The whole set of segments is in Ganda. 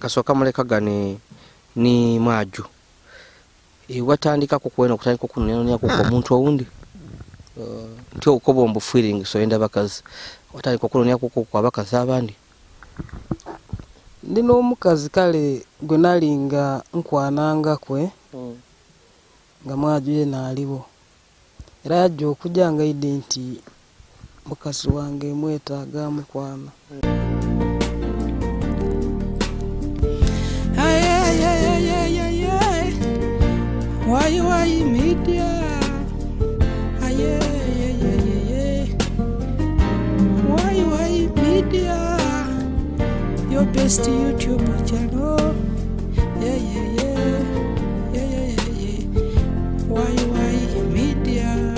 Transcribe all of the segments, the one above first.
Kasoka muleka gane ni mwaju. Watandika kukwena okutandika okunonya ku omuntu owundi. Ntyo okobombo feeling so enda bakazi. Watandika okunonya ku abakazi abandi. Ndino omukazi kale gwe nalinga nkwananga kwe. Nga mwaju ye naaliwo. Era yajja okujja nga ide nti mukazi wange mwetaaga mukwana. Why media? Why media? Your best YouTube channel. Why media?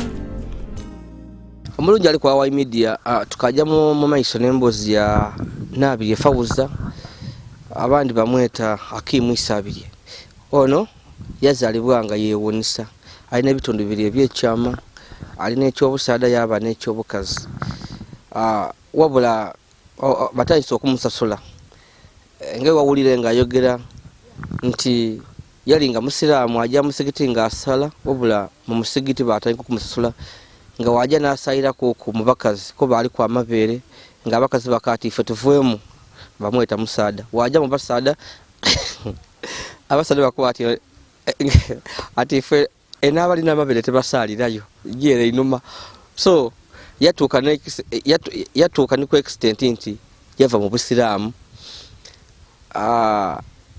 Omulungi ali kwa Why Media tukaja mu maiso n'emboozi ya NABIRYE FAUZA abandi bamweta Hakimu Isabirye. Ono yazalibwa nga yeewunisa alina ebitundu bibiri ebyekyama alina ekyobusaada yaba n'ekyobukazi wabula batandise okumusasula nga wawulire nga ayogera nti yalinga musiraamu ajja musigiti nga asala wabula mu musigiti batandika okumusasula nga wajja n'asayirako ku mubakazi ko baali ku amabeere nga abakazi bakati ife tuvuemu bamweta musaada wajja mu basaada abasaada bakwati ati ife enabali n'amabeere tebasalirayo jere inuma so yatuuka ni ku extent nti yava mu busiraamu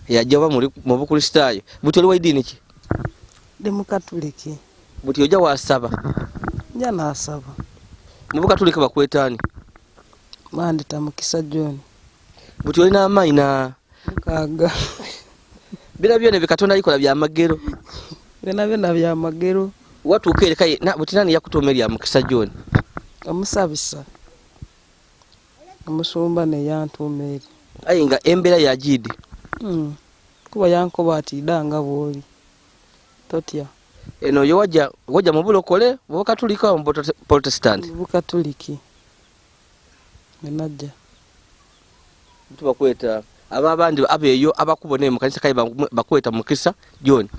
yajja mu bukristaayo buti oli wa idini ki? Ndi mukatuliki. Buti ojja wasaba? Nja nasaba. Mu bukatuliki bakwetaani? Mandita Mukisa John. Buti olina amaanyi na mukaaga. Bina byone bikatonda alikola bya magero. Bina bya magero. Watuuka ereka buti nani yakutuuma erya Mukisa John? Omusabisa. Omusumba ne yantuuma eri. Ayi nga embeera ya Yazid. Kuba yankoba ati danga bwoli. Totya. Eno yo wajja mu bulokole bukatulika mu Protestant. Bukatuliki. Menajja. Tubakweta abandi abeyo abakubone mu kanisa kai bakweta Mukisa John.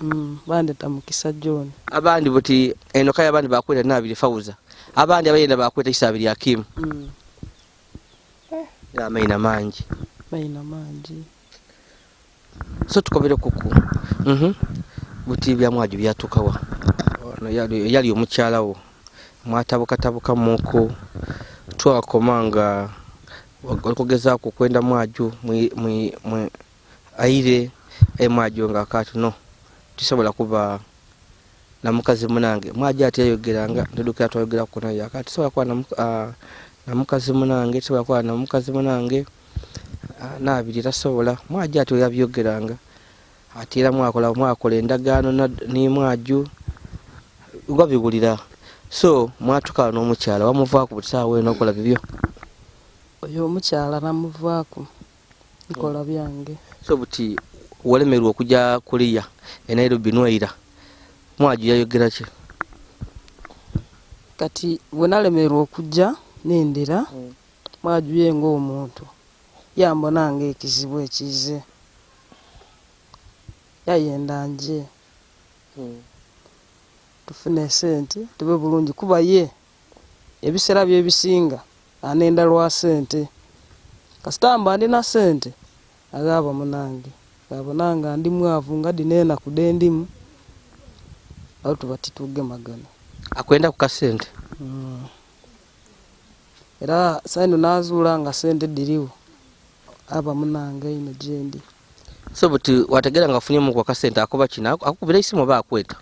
Bandeta Mukisa John. Abandi buti eno kai abandi bakweta NABIRYE FAUZA. Abandi abayenda bakweta Isabirye Hakimu. Ya maina manji. Maina manji. So tukobere kuku. Buti bya mwaju byatukawa. Ono yali omukyala wo. Mwatabuka muko. Twakomanga wakogeza kwenda mwaju aire mwaju nga kati no tisobola kuba na mukazi munange mwaju ati yayogeranga nduduka atwayogera ko nayo akati sobola kwa na mukazi munange sobola kwa na mukazi munange NABIRYE tasobola mwaju ati yabyogeranga ati era mwakola endagaano ni mwaju gwabigulira so mwatuka n'omukyala wamuvaako butawe n'okola bibyo. Oyo omukyala namuvaako nkola byange. So buti walemerwa okujja kuliya Nairobi noira mwaju yayogera ki? Kati bwe nalemerwa okujja nendera mwaju yenga omuntu yambonanga ekizibu ekize yayenda nje tufune sente tube bulungi kuba ye ebisera bye bisinga anenda lwa sente kasitamba ndi na sente agaba munange abonanga ndi mwavu nga dinena kudendimu aho tubatituge magana akwenda ku kasente era saino nazula nga sente diriwo aba munange ino jendi. So buti wategera nga afunye mu kwa kasente akoba kina akubira isimu ba akweta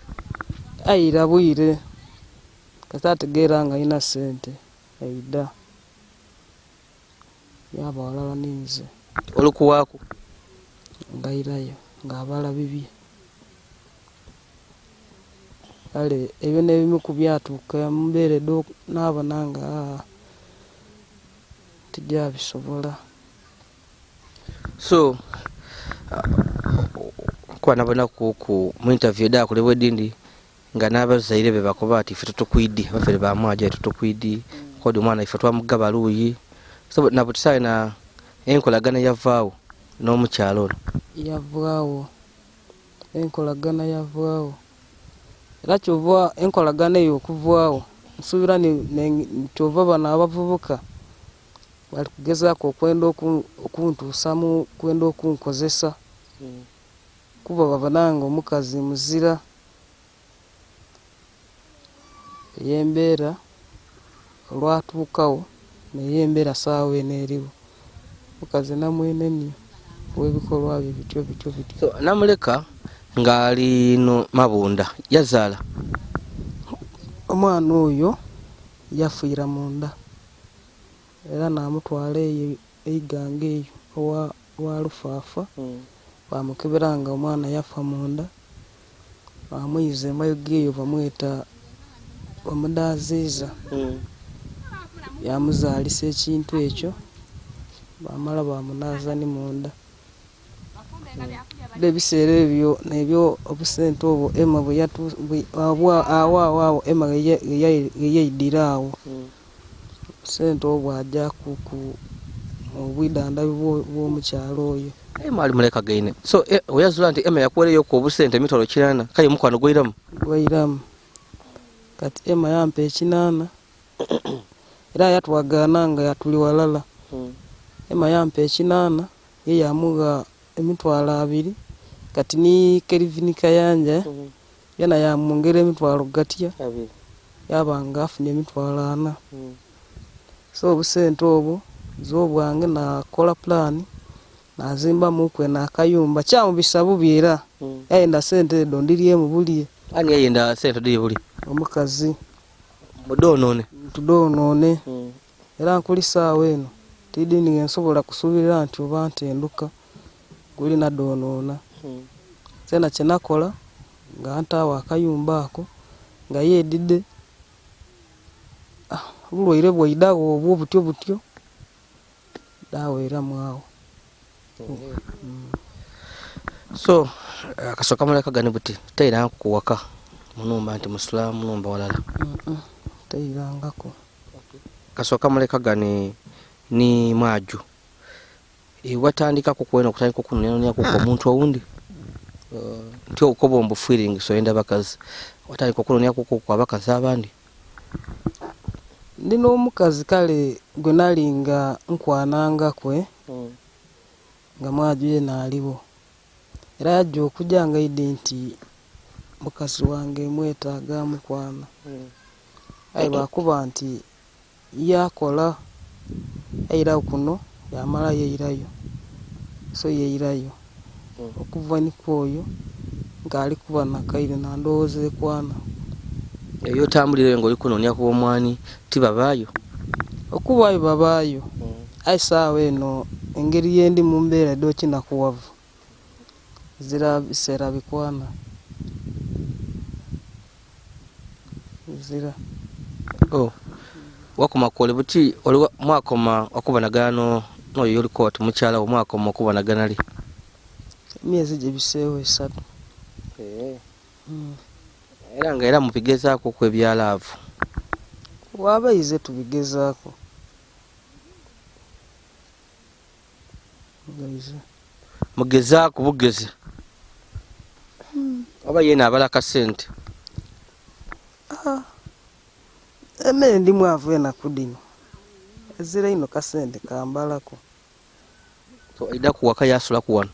ayira bwire kasategera nga ina sente aida yaba walala ninze olukuwako ngairayo ngabala bibi ale ebyo nebimu kubyatuuka mbeere do nabonanga tijja bisobola. So kwa nabona ku mu interview da kule wedindi nga nabazaire be bakoba ati ife tutukwidi bafere ba mwaje tutukwidi kodi mwana ife twamugaba luyi so na butisaye na enkolagana yavaawo n'omukyala ono yavaawo, enkolagana yavaawo. Era kyova enkolagana eyo okuvaawo nsuubira kyova bano abavubuka bali kugezaako okwenda okuntuusamu, kwenda okunkozesa kuba babananga omukazi muzira ey'embeera olwatuukawo neyembeera saawa eno eriwo mukazi namwenenya w'ebikolwa bye bityo. So namuleka ng'ali no mabunda yazaala omwana oyo yafiira munda era namutwala eyo eiganga eyo owa Lufaafa bamukeberanga omwana yafa munda bamuyiza emayoga eyo bamweta omudaaziiza yamuzaalisa ekintu ekyo bamala bamunaaza ni munda. Ebiseera ebyo nebyo obusente obwo Emma awo Emma yeyeidira awo obusente obwo ajja ku obwidandabi bw'omukyalo oyo. Emma ali muleka gaine. So oyazula nti Emma yakuwereyo ku obusente emitwalo 8 kale mukwano gw'iramu kati Emma yampa 8 era yatwagaana nga yatuli walala. Emma yampa 8 ye yamuga emitwalo 2 kati ni Kelvin Kayanja yana yamwongera emitwalo gatya yabanga afunye emitwalo 4. So obusente obwo zobwange nakola plan nazimba mukwe n'akayumba kyamubisa bubi era yayenda sente edo ndiriemu bulye. Ani yayenda sente diri buli omukazi tudonone era nkuli saawa eno tidini nsobola kusuubira nti oba ntenduka guli na donona sena kyenakola nga ntaawo akayumba ako nga yedide bulwaire bwaidawo obwo butyo daweera mwawo. So akasoka muleka gani buti taira kuwaka munumba nti musulamu numba walala tairangako. Kasoka muleka gani ni mwaju watandika kukwena okutandika okunonya ku omuntu owundi nti okobombo feeling so enda bakazi watandika okunonya ku abakazi abandi. Ndino omukazi kale gwe nalinga nkwananga kwe nga mwaju ye naaliwo era yajja okujja nga ide nti mukazi wange mwetaaga mukwana ayi bakuba nti yakola eira kuno yamala yeirayo so yeirayo okuva nikwoyo ng'ali kuba nakaire nandowooza ekwana eyo tambulire ng'oli kunonya ku omwani tibabaayo okubayo babaayo ayi saawa eno engeri yendi mu mbeera edo kinakuwavu zira biseera bikwana zira. Wakoma kole buti oli mwakoma okubanagana noyo yoli court mukyala wo mwakoma okubanagana li myezi gye biseewo 3 era nga era mubigezaako ku ebyalaavu wabayize tubigezaako mugezaako bugeze oba yena abala kasente emmere ndi mwavu enaku dino ezira ino kasente kambalako so aida kuwaka yasula kuwano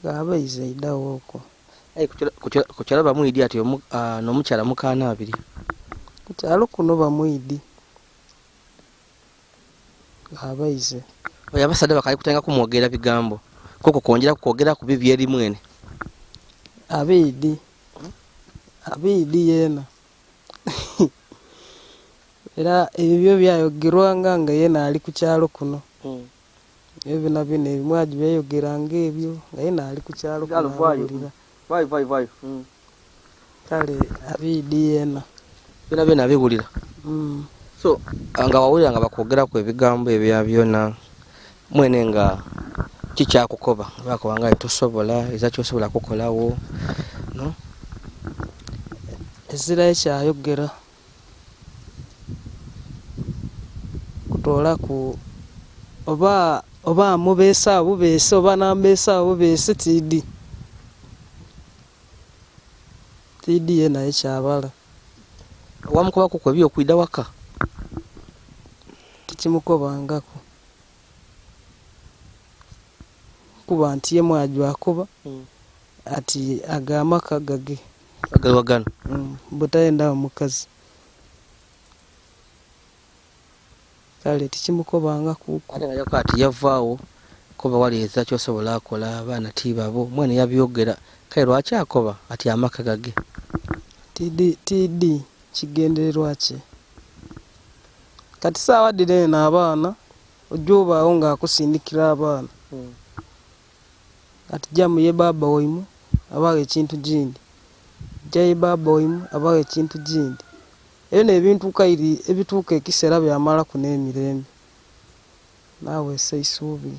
gabayize aidawo okwo kukyala bamwidi ati n'omukyala mukaana 2 kukyalo kuno bamwidi gabayize oyo abasadde bakali kutenga kumwogera bigambo koko konjera kwogera ku bibi eri mwene abidi yena era ebyo byayogerwanga nga yena ali ku kyalo kuno ebyo nabyo nebimwaji byayogeranga ebyo nga yena ali ku kyalo kuno vai kale abidi yena byo nabigulira so nga wawulira nga bakwogera ku ebigambo ebya byona mwene nga kikyakukoba bakobanga tosobola eza kyosobola kukolawo no ezira ekyayogera kutola ku oba oba mubeesa bubeese oba nambeesa bubeese tidi ye naye kyabala wamukobako kwebyo okwida waka tikimukobangako kuba nti ye mwaju akoba ati agamaka gage agalwagano butayenda omukazi kale tikimukobanga kuko ate nga yako ati yavaawo koba walieza kyosobola akola abaana tibabo mwene yabyogera kale lwaki akoba ati amaka gage tidi kigendererwa kye kati saawa direna abaana ojja obaawo ng'akusindikira abaana ati jamu ye baba waimu abawa ekintu gindi jaye baba waimu abawa ekintu gindi ebyo nebintu kairi ebituuka ekiseera byamala ku n'emirembe naawe eseisuubi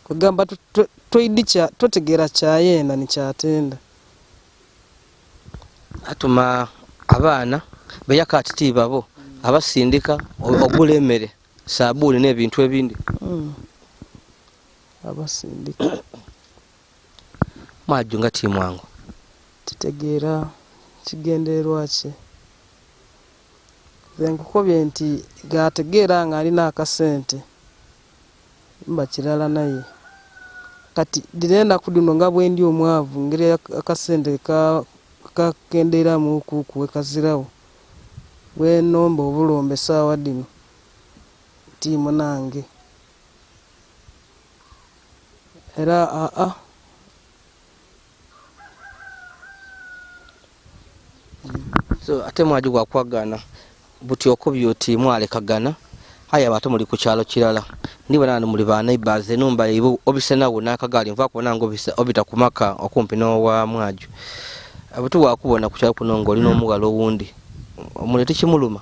kugamba totegeera kyayenda nikyatenda atuma abaana beyaka ati tibabo abasindika ogula emmere sabuuni n'ebintu ebindi abasindika mwaju nga timwangu titegeera kigendererwa kye ze nkukobye nti gategeera nga alina akasente mba kirala naye kati direnda kudino nga bwendi omwavu ngeri akasente kakendeeramu okukuwe kazirawo bwenomba obulombe saawa dino tiimu nange era so ate mwaju gwakwagana buti okobye oti mwalekagana haya bate muli ku kyalo kirala ndibona muli ba neighbors enumba ibu obisenawo n'akagali nva kubona ngo obita kumaka okumpi n'owa mwaju abutu wakubona ku kyalo kuno ng'oli n'omugalo owundi omulete kimuluma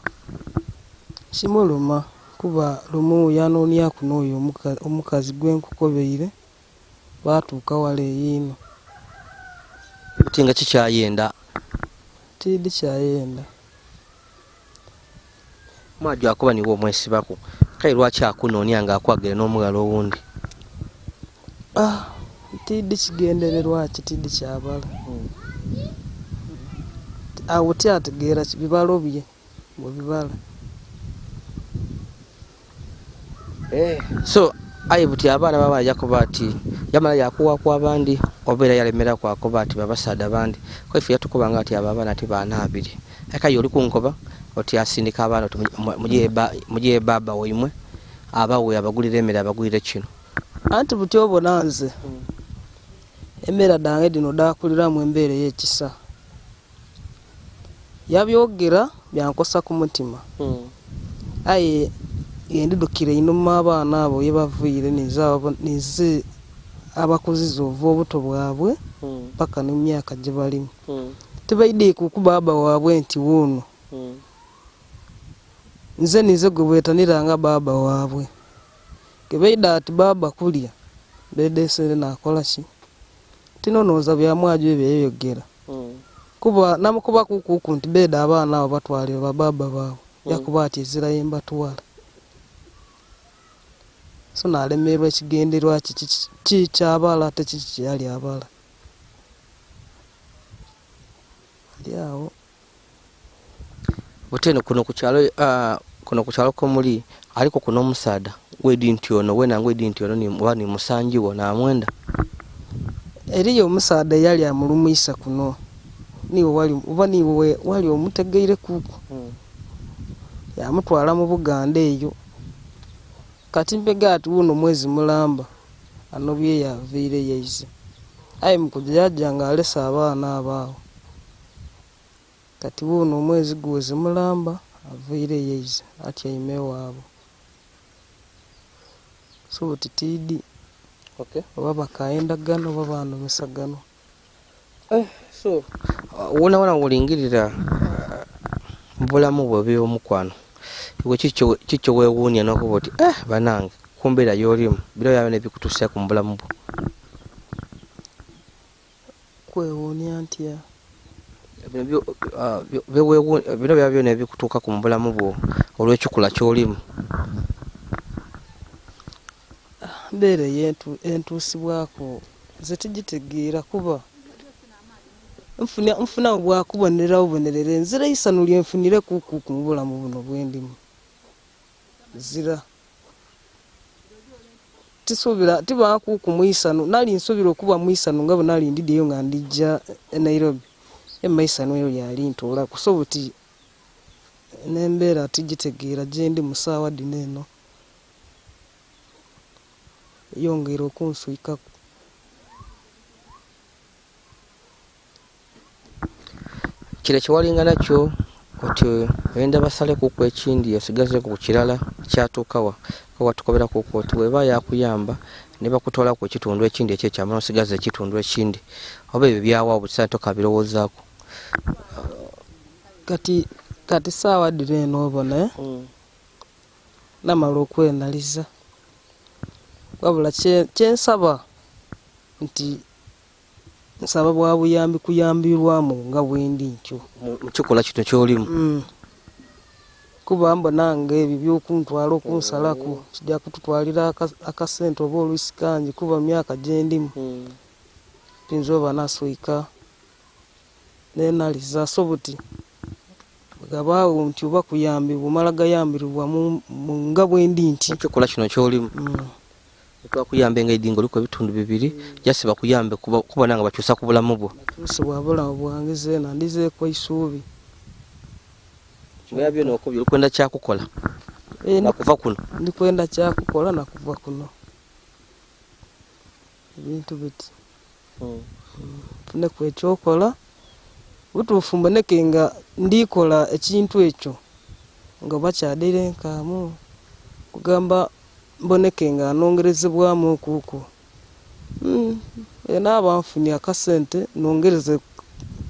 kimuluma kuba lumu yanoonya kuno oyo omukazi gwenkukobeire batuuka wala eyino buti nga kikyayenda tidi kyayenda mwaju akuba niwo omwesibako kale lwaki akunoonya ng'akwagire n'omugalo owundi tidi kigendererwa ki tidi kyabala awo tyategeera bibalo bye bwebibala so aye buti abaana baba yakuba ati yamala yakuwaku abandi obeera yalemera kwakuba ati babasaada bandi kwaife yatukubanga ati abo abaana ati baana abiri ekayo oli kunkoba oti asindika abaana oti mujye baba waimwe abawe abagulira emmere abagulire kino anti buti obona nze emmere dange dino dakuliramu embeera y'ekisa yabyogera byankosa ku mutima aye yendidukire inuma abaana abo yebaviire nize abakuziza ova obuto bwabwe paka n'emyaka gye balimu tebaidde kukuba baba waabwe nti wuuno nze nize gwe bwetaniranga baba waabwe kebaida ati baba kulya bedesere nakola ki tinonooza byamwaju ebyeyogera kuba namukuba kuku nti beda abaana abo batwalira bababa baabwe yakuba ati ezira yembatwala so nalemerwa ekigenderwa kikyabala ate kikyali abala aliawo buteno kuno ku kyalo komuli aliko kuno omusaada wedi nti ono wenange wedi nti ono ni musanjiwo namwenda eriyo omusaada yali amulumisa kuno niwe wali omutegeire kuko yamutwala mu Buganda eyo kati mpega ati wuno mwezi mulamba anobye yaviire yeize aye mukujja nga alesa abaana abaawo kati wuno mwezi guweze mulamba aviire yeize ati aime waabo so titidi oba bakaendagano oba banomesagano so wona wolingirira mubulamu bwe by'omukwano iwe kikyo weewuunya n'okuba oti banange kumbeera y'olimu biro byabe nebikutuusa ku mubulamu bwo kwewuunya ntya bino byaba byona ebikutuuka ku mubulamu bwo olw'ekikula ky'olimu embeera entuusibwako nze tigitegeera kuba nfuna bwakubonera obonerera enzira isanu lyenfunire kuku mu bulamu buno bwendimu zira tisuubira tibakuku mwisanu nali nsuubira okuba mwisanu nga bwe nali ndiddeyo nga ndijja e Nairobi emaisanu eyo lyali ntoola kuso buti n'embeera tigitegeera gye ndi mu ssaawa dino eno yongera okunswikaku. Kire kyewalinga nakyo oti oyenda basaleku ku ekindi osigazeku ku kirala kyatuukawa kawatukobera kuko oti bweba yakuyamba ne bakutwalaku ekitundu ekindi ekyekyama n'osigaza ekitundu ekindi oba ebyo byawa obutisana tokabirowoozaako. Kati ssaawa dino eno obona namala okwenaliza wabula kyensaba nti nsaba bwa buyambi kuyambirwamu nga bwendi nkyo mu kikola kino ky'olimu. Kuba mbonanga ebyo by'okuntwala okunsalako kijja kututwalira akasente oba oluusi kangi kuba myaka gye ndimu tuyinza oba naswika nenaliza so buti gabaawo nti oba kuyambibwa omala gayambiribwa nga bwendi nti mu kikola kino ky'olimu. Twakuyambe nga edingo liko ebitundu bibiri jasi bakuyambe kubona nga bakyusa ku bulamu bwo. Tusibwa bulamu bwange zeena ndizeeko isuubi. Bya byonna okubyo olikwenda kyakukola nakuva kuno. Ndikwenda kyakukola nakuva kuno. Ebintu biti funeku ekyokola butuufu mboneke nga ndikola ekintu ekyo nga bakyadire nkaamu kugamba mboneke nga nongerezebwamu kuko naaba nfunye akasente nongereze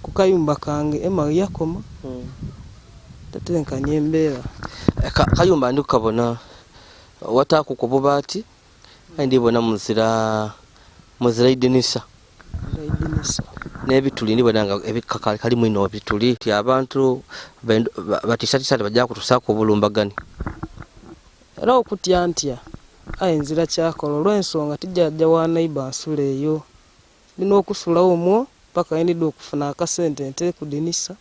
ku kayumba kange ema yakoma tatenkanya embeera. Kayumba ndikukabona wataaku ku bubaati ndibona muzira idinisa n'ebituli ndibona nga ebikaka kalimu ino bituli ti abantu batisatisa bajja kutusaako obulumbagani era okutya ntya ayinzira kyakola olw'ensonga tijjajja wa neighbor nsula eyo nina okusula omwo paka yendidde okufuna akasente nte kudinisa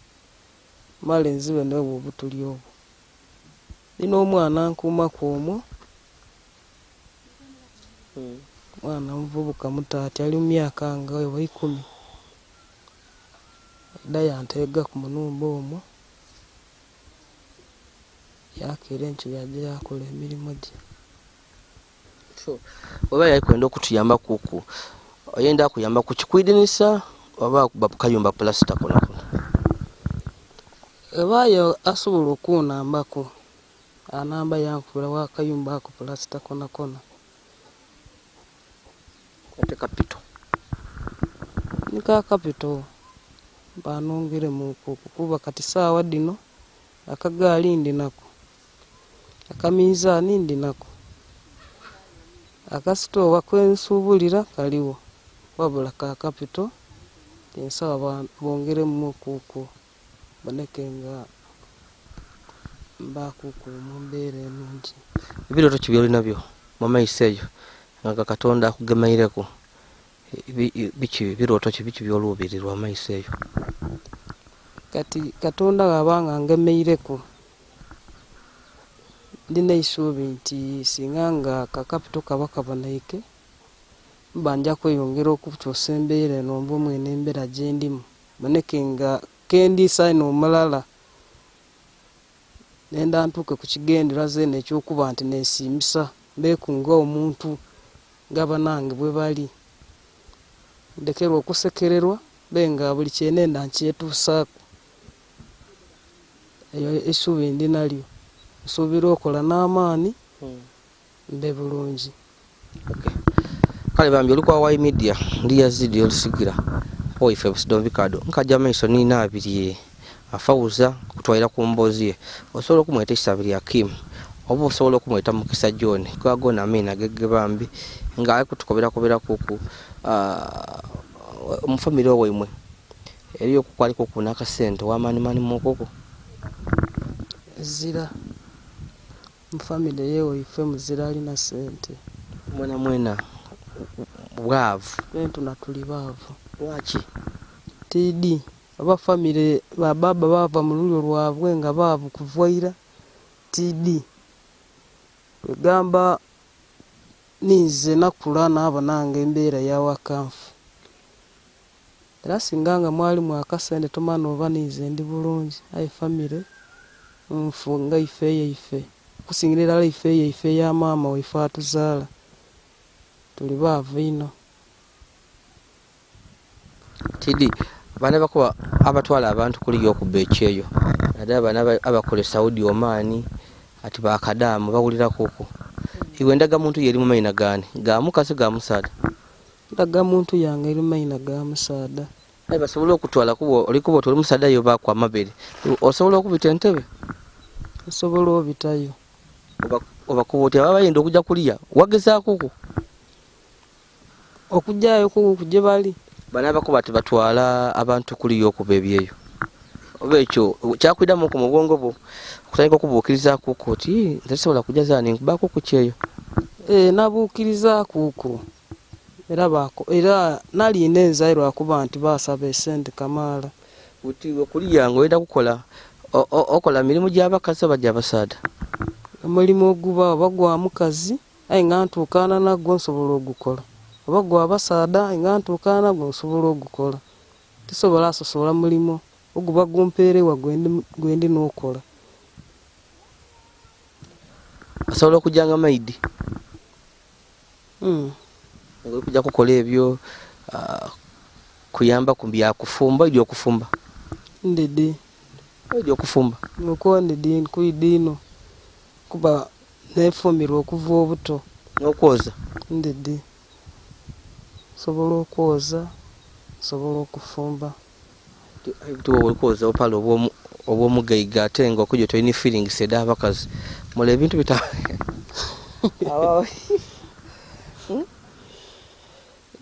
mala enzibe nebwo obutuli obwo nina omwana nkuumaku omwo mwana muvubuka mutaati ali mu myaka nga oba 10 edda yanteega ku munumba omwo yakera enkyo yajja yakola emirimu gye. Oba yakwenda okutuyamba kuku oyenda kuyamba ku kikwidinisa oba kayumba plasita kona kona. Ebayo asobola okunambako anamba yankubira wa kayumba ako plasita kona kona. Ate kapito nika kapito banongere mu kuba kati ssaawa dino akagaali ndinako akamiizaani ndinako akasitoowa kwensuubulira kaliwo wabula ka kapito ensaba bongeremu kuko boneke nga mbakuku mu mbeera ennungi. Ebirooto ki byolina byo mu maiso eyo nga Katonda akugemeireko biki birooto ki biki byoluubirirwa amaiso eyo? Kati Katonda bw'abanga ngemeireko ndina isuubi nti singa nga kakapito kaba kaboneike mbanja kweyongera okukyusa embeera eno mba omwene embeera gye ndimu boneke nga kendiisa ino omulala nenda ntuuke ku kigendera zeena ekyokuba nti neesiimisa mbeekunga omuntu nga banange bwe bali ndekerwa okusekererwa benga buli kyenenda nkyetuusaako eyo essuubi ndinalyo nsuubira okola n'amaani mbe bulungi. Kale bambi oli kwa Wayi Media ndi Yazid Yolisigira oife busidomvikado nkajja maiso ni NABIRYE FAUZA kutwaira ku mboozi ye osobola okumweta Isabiri Hakim oba osobola okumweta Mukisa John kwagona amina gege bambi nga ali kutukobera kuku omufamily owemwe eriyo kukwaliko kuna akasente wamaani mukoko zira mufamily yewe ife muzira alina sente mwena bwavu bentuna tuli baavu lwaki tidi aba famire ba baba bava mu lulyo lwabwe nga baavu kuvaira tidi egamba nize nakula naaba nange embeera yawakanfu era singa nga mwali mwakasente tomana oba nize ndi bulungi aye famire nfu nga ife kusingirira ife ya maama waife atuzaala tuli baavu ino tidi bana bakuba abatwala abantu kuliyo okuba ekyeyo naddala bana abakolesa audio maani ati bakadaamu bawulira kuku iwe endaga muntu yeri mu mayina gani ga mukasi ga musaada ndaga muntu yange eri mayina ga musaada aye basobola okutwala kubo olikuba toli musaada yo bakwa amabere osobola okubita entebe osobola obitayo obakuba oti aba bayenda okujja kuliya wagezaakuku okujjayo kuku gye bali bana bakuba ati batwala abantu kuliyo okuba ebyeyo oba ekyo kyakwidamu ku mubwongo bwo okutandika okubuukiriza kuku oti nze sobola kujaza ninkubaako ku kyeyo nabuukiriza kuku era naliina enzayi lwakuba nti baasaba esente kamaala uti okuliya nga oyenda kukola okola mirimu gy'abakazi oba gy'abasaada omulimu oguba oba gwa mukazi aye nga ntuukaana nagwo nsobola ogukola oba gwa basaada aye nga ntuukaana nagwo nsobola ogukola tisobola asosola mulimu oguba gumpeerewa gwendi n'okola asobola okujjanga maidi nga okujja kukola ebyo kuyamba ku byakufumba ebyokufumba ndede ebyokufumba nuko ndede nkuidino kuba nefumbirwa okuva obuto n'okwoza ndede sobola okwoza sobola okufumba tuba olikoza opala obwomugaiga ate nga okujja tolina feeling seda abakazi mula ebintu bita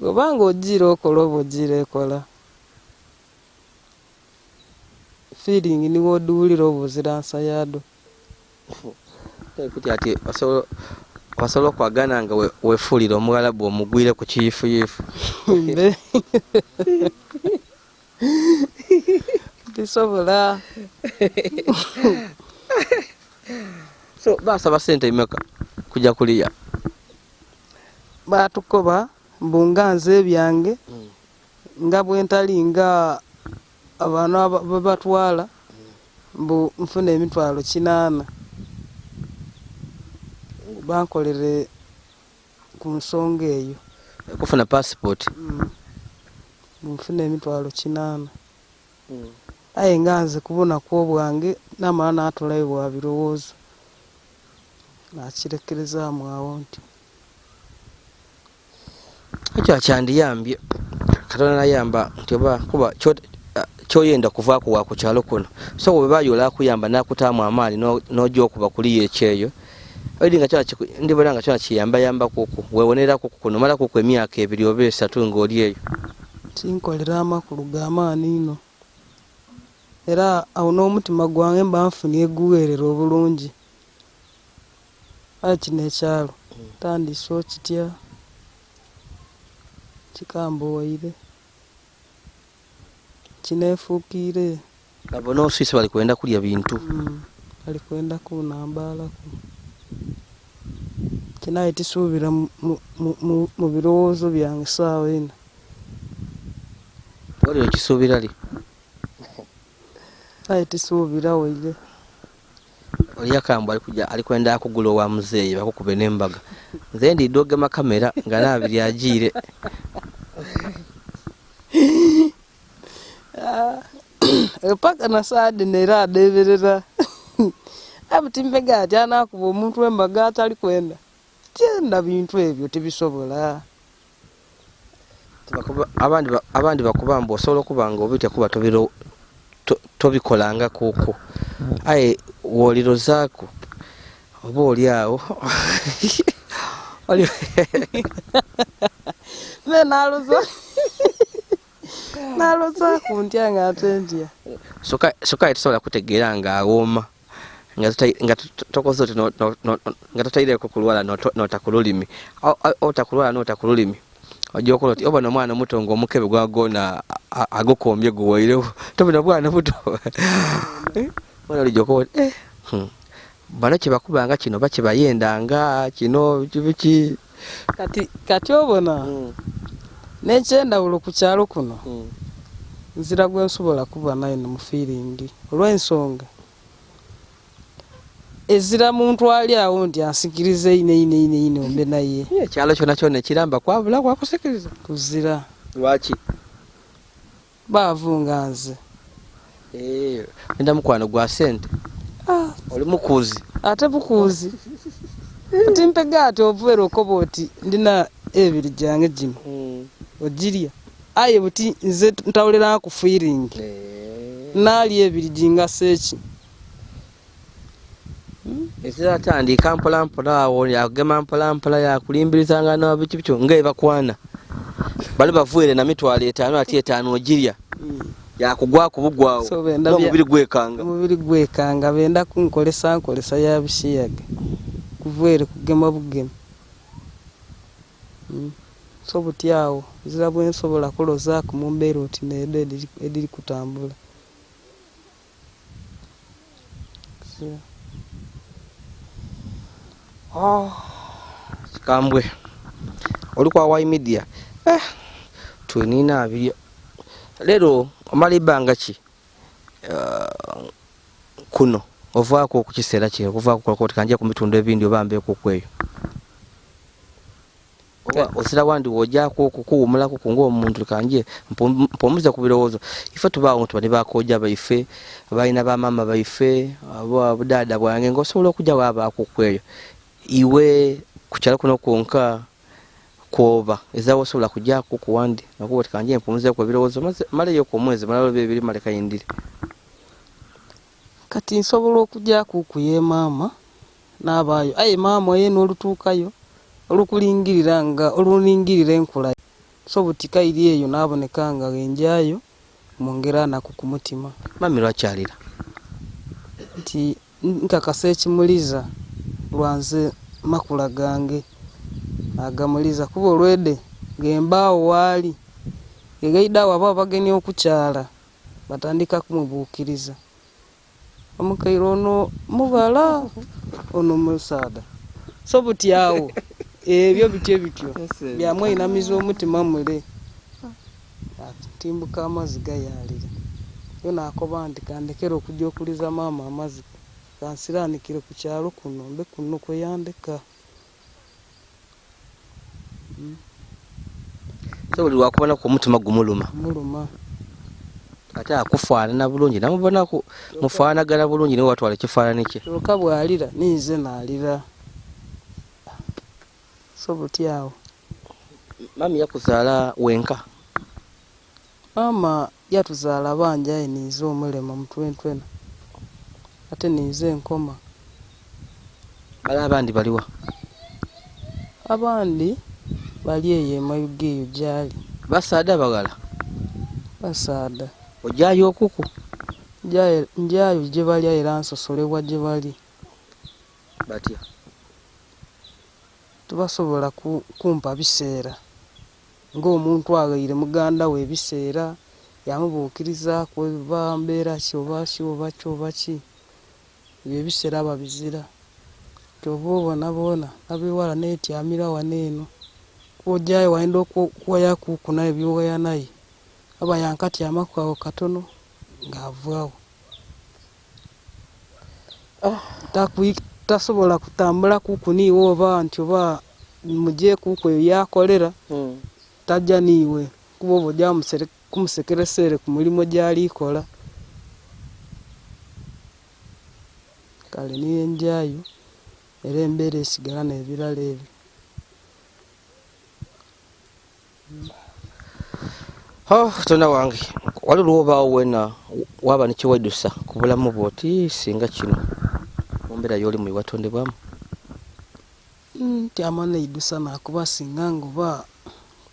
obanga ogira okola oba ogira ekola feeling niwo oduulira oba ozira nsayado kuti ati wasobola okwagana nga wefuulira omuwalabu omugwire ku kiyifuyifu tisobola so basaba sente imeka kujja kuliya batukoba mbunga nze ebyange nga bwentali nga abaana babatwala mbu nfuna emitwalo 8 bankolere ku nsonga eyo kufuna passport nfuna emitwalo 8 aye nga nze kubona kw'obwange namala n'atolayo bwa birowoozo nakirekerezaamu awo nti ekyo akyandiyambye Katonda nayamba nti oba kuba kyoyenda kuvaako wa ku kyalo kuno so bwe bayola akuyamba nakutaamu amaani n'ojja okuba kuliya ekyeyo oli nga ndibona nga kyona kiyamba kuku wewonera kuku kuno mala kuku emyaka 2 oba 3 ng'oli eyo tinkolera amakulu g'amaani ino era awo n'omutima gwange mba nfunye guweerera obulungi ale kino ekyalo tandise okitya kikambuwaire kineefuukiire abo n'osuise bali kwenda kulya bintu bali kwenda kunambaalaku kinaye tisuubira mu birowoozo byange saawa eno wali okisuubira li aye tisuubira waire oli akambu ali kwenda akugula owa muzeeyi bakukube n'embaga nze ndidde ogema kamera nga naabiri agiire paka nasaade neera adeeberera abutimbega ati anaakuba omuntu w'embaga atali kwenda tyenda bintu ebyo tebisobola abandi bakuba mbu osobola okuba nga obite kuba tobikolanga kuku aye woolirozaako oba oli awo naloza ku ntya nga ate ntya soka tesobola kutegeera nga awooma nga tokoze oti nga totaireko kulwala notakululimi otakulwala notakululimi ojokola oti obona omwana muto ng'omukebe gwagona agukombye guwairewo tobona bwana buto bona olijoko bano kyebakubanga kino bakyebayendanga kino kibiki kati obona n'ekyendawulo ku kyalo kuno nzira gwe nsobola kuba nayo mu feeling olw'ensonga ezira muntu ali awo nti ansikirize ine ombe naye ekyalo kyona kyona ekiramba kwabula kwakusikiriza kuzira lwaki baavunga nze enda mukwano gwa sente oli mukuuzi ate bukuuzi ati mpega ati ovuera okoba oti ndina ebiri gyange gino ogirya aye buti nze ntawulira ku feeling naali ebiri ginga seeki ezira tandika mpolampola awo yagema mpolampola yakulimbirizanga nabiki bityo ngaebakwana bali bavuire na mitwalo 5 ati 5 ogirya yakugwa kubugwawo omubiri gwekanga benda kunkolesa yabishiyaga kuvuire kugema bugema so butyawo zira bwe nsobola kuloza ku mumbeera oti nedo ediri kutambula kambwe oli kwa Wai Media twenina abiri lero omala ibanga ki kuno ovaako ku kiseera kino kuvaako koti kanje ku mitundu ebindi obambeeko kweyo osira wandi wojako kukuwumulako ng'omuntu kanje mpomuza ku birowoozo ife tubaawo tubani bakoja baife abalina bamama baife abudada bwange ng'osobola okujja waabaako kweyo iwe kukyalo kuno kwonka kwoba ezawo osobola kujjako kuwandi nakuba tikanje mpomuza ku birowoozo maleyo ku mwezi malalo bibiri maleka yindire kati nsobola okujjako kuye maama n'abaayo aye maama ye n'olutuukayo olukulingirira nga oluningirira enkula so butika iri eyo naboneka nga enjayo mongera nako ku mutima mami lwakyalira nti nkakasa ekimuliza lwanze makula gange agamuliza kuba olwedde ngembaawo waali egaidawo abo abageni okukyala batandika kumubuukiriza omukairo ono mubala ono musaada so butyawo ebyo bityo byamwe inamiza omutima mule timbuka amazi gayalira yo nakoba nti kandekera okujja okuliza maama amazi kansiranikire ku kyalo kuno mbe kuno kwe yandeka so oli wakubona ku mutima gumuluma ate akufaanana bulungi namubonaku mufaanagana bulungi niwe watwala ekifaanani kye oka bwalira ninze naalira so butyawo mami yakuzaala wenka mama yatuzaala banja aye niize omulema mutwentwena ate niize enkoma bala abandi baliwa abandi bali eyo emayuga eyo gyali basaada bagala basaada ojayo okuku njayo gye bali era nsosolebwa gye bali batya tubasobola kumpa biseera ng'omuntu agaire muganda we ebiseera yamubuukiriza kweba mbeera kyoba ki ebyo ebiseera babizira kyoba obona boona abiwala neetyamira waneeno kubaojayo wayinda okuwayakuukuna ebyowaya naye aba yankatyamaku awo katono ng'avaawo tasobola kutambula kuku niiwe oba nti oba mugye kuku eyo yakolera tajja niiwe kuba oba ojja kumusekeresere ku mulimu gyali kola kale niyo enjayo era embeera esigala n'ebirala ebyo tona wange wali lwobaawo wena waba nekiwedusa ku bulamu bwo oti singa kino mumbeera y'olimu ewatondebwamu ntyama neidusa nakuba singa ngoba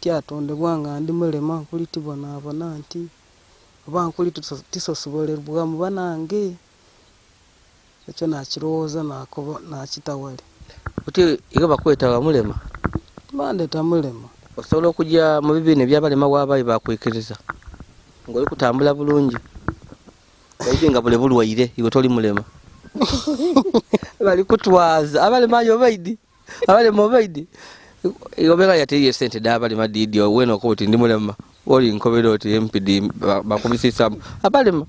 tyatondebwa nga ndi mulema nkuli tibonaabona nti oba nkuli tisosobolerwa mu banange ekyo nakirowooza nakitawale. Oti iwe bakweta Wamulema? Bandeeta Mulema. Osobola okujja mu bibiina ebyabalema bw'abayi bakwikiriza ng'oli kutambula bulungi bayibe nga bule bulwaire iwe toli mulema? Bali kutwaza abalema yobaidi abalema obaidi iobera yatiriye sente d'abalema didi wena okuba oti ndi mulema oli nkobera oti MPD bakubisisamu abalema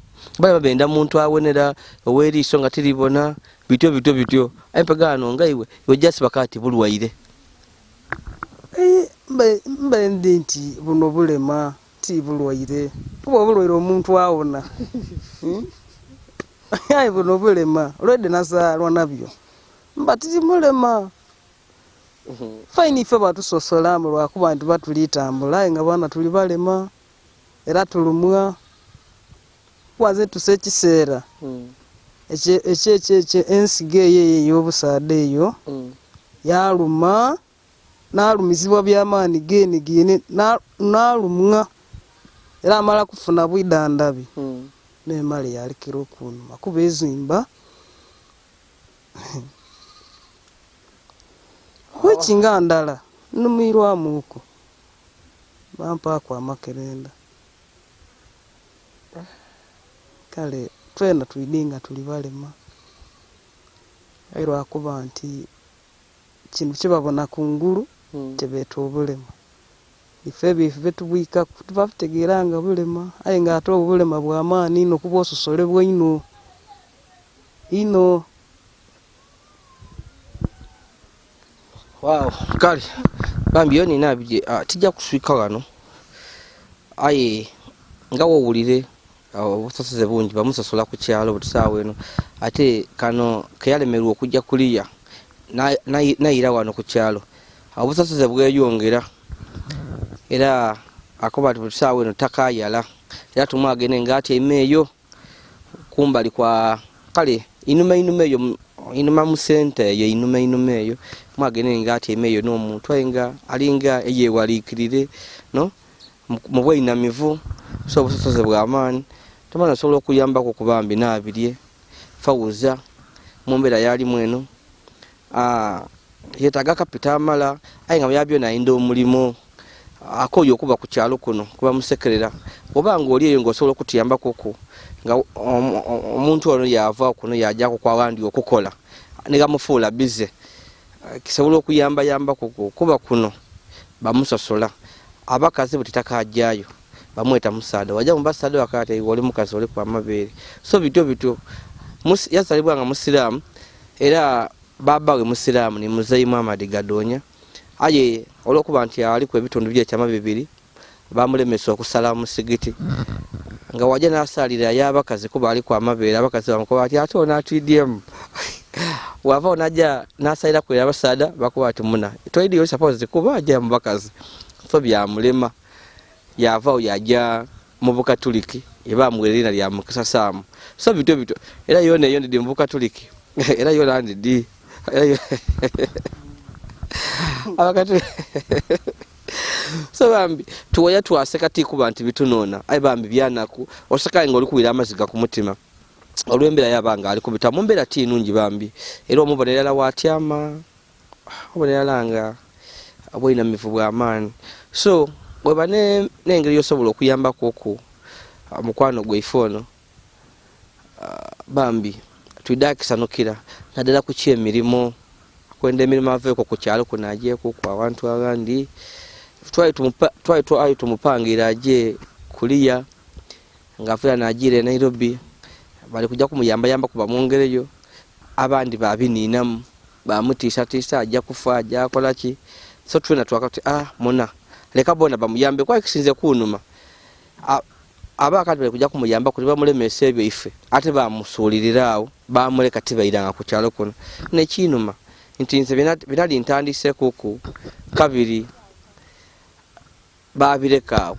benda muntu awenera oweriiso nga tiribona bityo empegano nga iwe jasi bakati bulwaire. Mbe ndi nti buno bulema ti bulwaire kuba obulwaire omuntu awona. Ayi buno bulema olwedde nazaalwa nabyo mba tiri mulema. Faini ife batusosola mu lwakuba nti batulitambula aye nga baana tuli balema era tulumwa waze tuse ekiseera ekyo ensigo eyo ey'obusaada eyo yaluma n'alumizibwa by'amaanyi gene n'alumwa era amala kufuna bwidandabi n'emala yalikira okunuma kuba ezimba wekinga ndala numirwamuuko bampaako amakerenda kale twena twidinga tuli balema aye lwakuba nti kintu kyebabona kungulu kyebeeta obulema ife ebyo betubwika tuba tutegeera nga bulema aye nga ate obulema bw'amaanyi nokuba ososolebwa ino. Wow, kale bambi yo nina abije tijja kuswika wano aye nga wowulire obusosoze bungi bamusosola ku kyalo butusaawa eno ate kano keyalemerwa okujja kuliya nayira wano ku kyalo obusosoze bweyongera era akoba butusaawa eno takayala era tumwagene ngati emeeyo kumbali kwa kale inuma eyo inuma mu sente eyo inuma eyo mwagene ngati emeeyo n'omuntu ayenga alinga eyewalikirire no mu bweinamivu so obusosoze bw'amaanyi tamana sobola okuyambako kubambi NABIRYE FAUZA mu mbeera yalimu eno yetaaga kapita amala aye nga byabyo nayinda omulimo akoyo okuba ku kyalo kuno kuba musekerera oba ng'oli eyo ng'osobola okutuyambakoko nga omuntu ono yava kuno yajjako kwa wandi okukola negamufuula bize kisobola okuyambako kuba kuno bamusosola abakazi butitakajjayo bamweta musaada wajja mu basaada wakati wali mukazi oli kwa mabeere so bityo yazalibwa nga musiraamu era baba we musiraamu ni Muzeyi Muhammad Gadonya aye olwokuba nti ali ku ebitundu byekyama bibiri bamulemesa okusala musigiti nga wajja n'asalira y'abakazi kuba ali kwa mabeere abakazi bamukoba ati ate ona TDM wava onajja n'asalira ku abasaada bakuba ati muna toidiyo suppose kuba ajja mu bakazi so byamulema yava yajja mu Bukatuliki eba mwelina lya mukisa samu so bityo era yone ndi mu Bukatuliki era yona ndi abakati so bambi tuwaya twaseka tikuba nti bitunona aye bambi byanaku osaka ngoli kubira amaziga ku mutima olwembera yabanga ali kubita mu mbera tinungi bambi era omubonera watyama obonera abwina mifu bw'amaanyi so webane n'engeri yosobola okuyambako oku mukwano gweifono bambi tuidakisanukira naddala ku kyemirimu kwenda emirimu aveeko ku kyalo kuno ajeeko ku abantu abandi twali tumupangira aje kuliya ng'afuira n'agiire Nairobi bali kujja kumuyamba kuba mwongereyo abandi babiniinamu bamutiisatiisa ajja kufa ajja akola ki so twena twakati muna leka bona bamuyambe kwa kisinze kunuma abakati bali kujja kumuyamba kuli bamulemesa ebyo ife ate bamusuulirirawo bamuleka tibairanga ku kyalo kuno nekinuma nti nze binali ntandise kuku kabiri babireka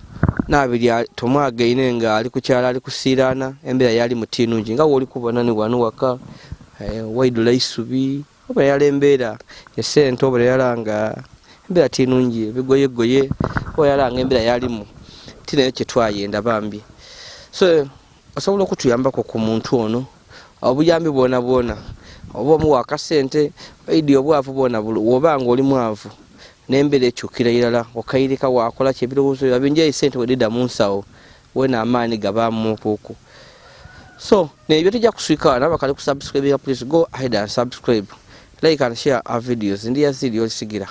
NABIRYE tumwagaine nga ali ku kyalo ali kusiirana embeera yali mutinungi nga woli kubona ni wanu waka waidula isubi oba yali embeera esente oba yalanga embeera tinungi bigoyegoye oba yalanga embeera yalimu tinayo kyetwayenda bambi so osobola okutuyambako ku muntu ono obuyambi bwona oba omuwa akasente idi obwavu bwona bwobanga oli mwavu n'embeera ekyukira irala okayirika wakola kyebirowoozo babinjayi sente wedida mu nsawo wena amaani gabaamu okuku. So nebyo tujja kuswika wana bakali kusubscribe, please go ahead and subscribe, like and share our videos. Ndi Yazid Yolisigira.